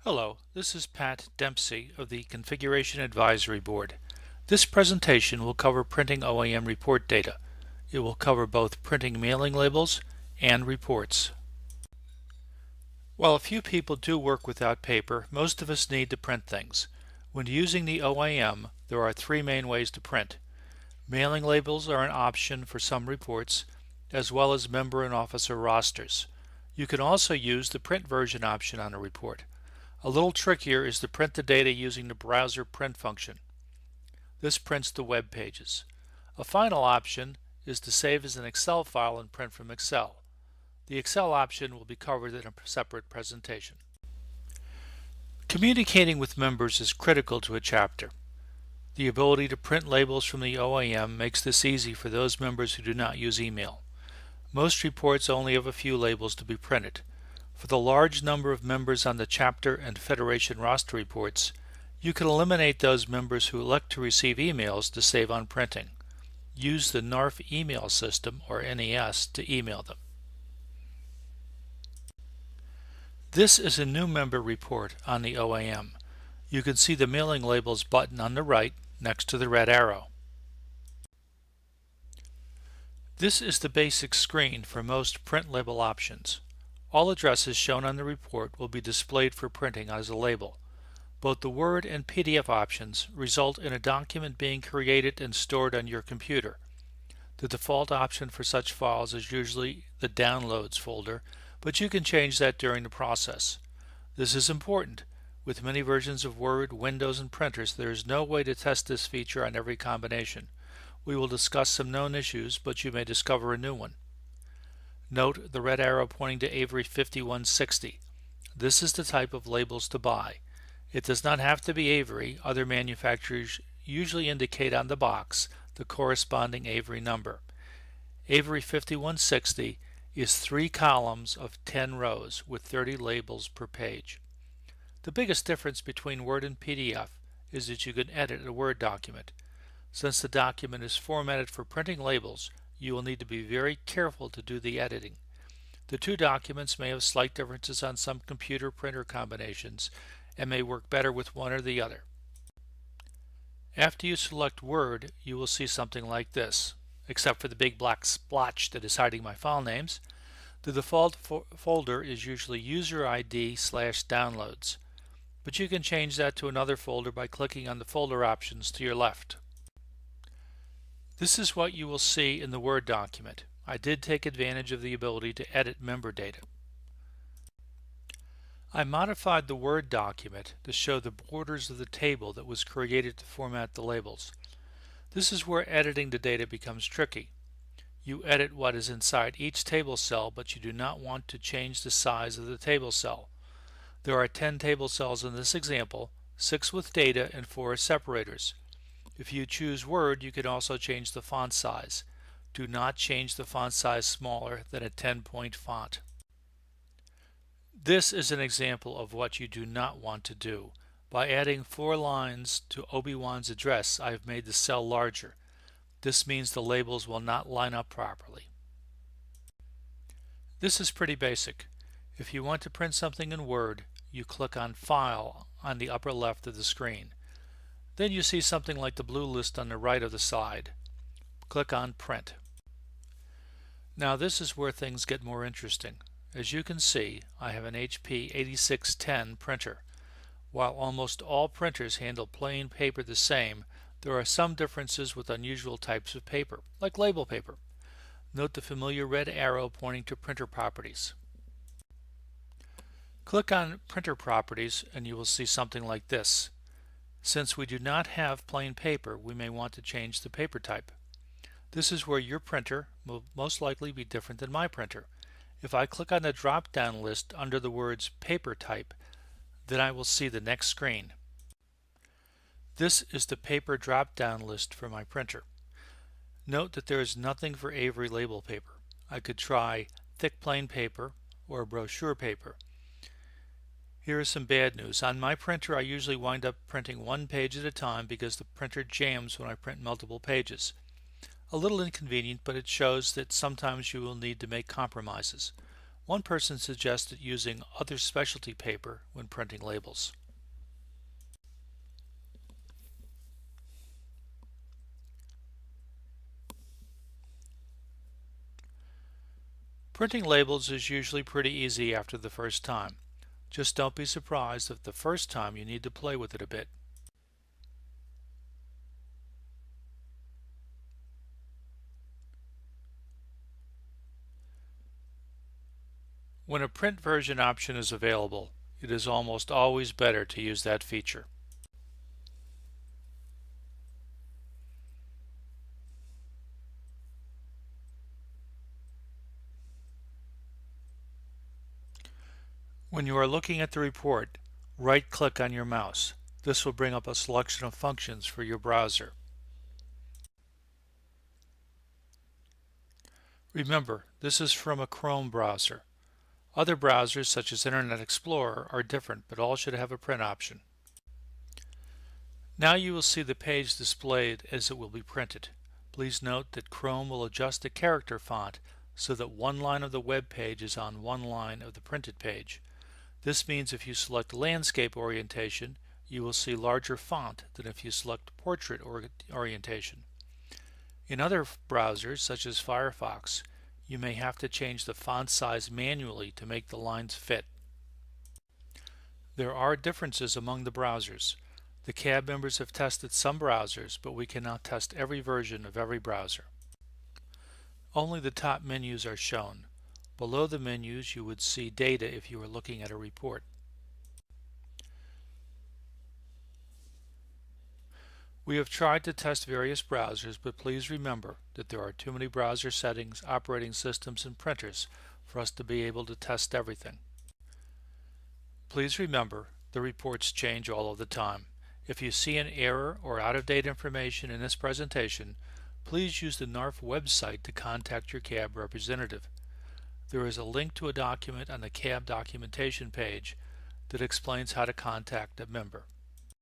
Hello, this is Pat Dempsey of the Configuration Advisory Board. This presentation will cover printing OAM report data. It will cover both printing mailing labels and reports. While a few people do work without paper, most of us need to print things. When using the OAM, there are three main ways to print. Mailing labels are an option for some reports, as well as member and officer rosters. You can also use the print version option on a report. A little trickier is to print the data using the browser print function. This prints the web pages. A final option is to save as an Excel file and print from Excel. The Excel option will be covered in a separate presentation. Communicating with members is critical to a chapter. The ability to print labels from the OAM makes this easy for those members who do not use email. Most reports only have a few labels to be printed. For the large number of members on the chapter and federation roster reports, you can eliminate those members who elect to receive emails to save on printing. Use the NARFE email system, or NES, to email them. This is a new member report on the OAM. You can see the mailing labels button on the right next to the red arrow. This is the basic screen for most print label options. All addresses shown on the report will be displayed for printing as a label. Both the Word and PDF options result in a document being created and stored on your computer. The default option for such files is usually the Downloads folder, but you can change that during the process. This is important. With many versions of Word, Windows, and printers, there is no way to test this feature on every combination. We will discuss some known issues, but you may discover a new one. Note the red arrow pointing to Avery 5160. This is the type of labels to buy. It does not have to be Avery. Other manufacturers usually indicate on the box the corresponding Avery number. Avery 5160 is 3 columns of 10 rows with 30 labels per page. The biggest difference between Word and PDF is that you can edit a Word document. Since the document is formatted for printing labels, you will need to be very careful to do the editing. The two documents may have slight differences on some computer printer combinations and may work better with one or the other. After you select Word, you will see something like this. Except for the big black splotch that is hiding my file names, the default folder is usually user ID/downloads, but you can change that to another folder by clicking on the folder options to your left. This is what you will see in the Word document. I did take advantage of the ability to edit member data. I modified the Word document to show the borders of the table that was created to format the labels. This is where editing the data becomes tricky. You edit what is inside each table cell, but you do not want to change the size of the table cell. There are 10 table cells in this example, 6 with data and 4 as separators. If you choose Word, you can also change the font size. Do not change the font size smaller than a 10-point font. This is an example of what you do not want to do. By adding 4 lines to Obi-Wan's address, I have made the cell larger. This means the labels will not line up properly. This is pretty basic. If you want to print something in Word, you click on File on the upper left of the screen. Then you see something like the blue list on the right of the slide. Click on Print. Now this is where things get more interesting. As you can see, I have an HP 8610 printer. While almost all printers handle plain paper the same, there are some differences with unusual types of paper, like label paper. Note the familiar red arrow pointing to printer properties. Click on Printer Properties and you will see something like this. Since we do not have plain paper, we may want to change the paper type. This is where your printer will most likely be different than my printer. If I click on the drop-down list under the words Paper Type, then I will see the next screen. This is the paper drop-down list for my printer. Note that there is nothing for Avery label paper. I could try thick plain paper or brochure paper. Here is some bad news. On my printer, I usually wind up printing one page at a time because the printer jams when I print multiple pages. A little inconvenient, but it shows that sometimes you will need to make compromises. One person suggested using other specialty paper when printing labels. Printing labels is usually pretty easy after the first time. Just don't be surprised if the first time you need to play with it a bit. When a print version option is available, it is almost always better to use that feature. When you are looking at the report, right-click on your mouse. This will bring up a selection of functions for your browser. Remember, this is from a Chrome browser. Other browsers such as Internet Explorer are different, but all should have a print option. Now you will see the page displayed as it will be printed. Please note that Chrome will adjust the character font so that one line of the web page is on one line of the printed page. This means if you select landscape orientation, you will see larger font than if you select portrait orientation. In other browsers, such as Firefox, you may have to change the font size manually to make the lines fit. There are differences among the browsers. The CAB members have tested some browsers, but we cannot test every version of every browser. Only the top menus are shown. Below the menus you would see data if you were looking at a report. We have tried to test various browsers, but please remember that there are too many browser settings, operating systems, and printers for us to be able to test everything. Please remember, the reports change all of the time. If you see an error or out-of-date information in this presentation, please use the NARFE website to contact your CAB representative. There is a link to a document on the CAB documentation page that explains how to contact a member.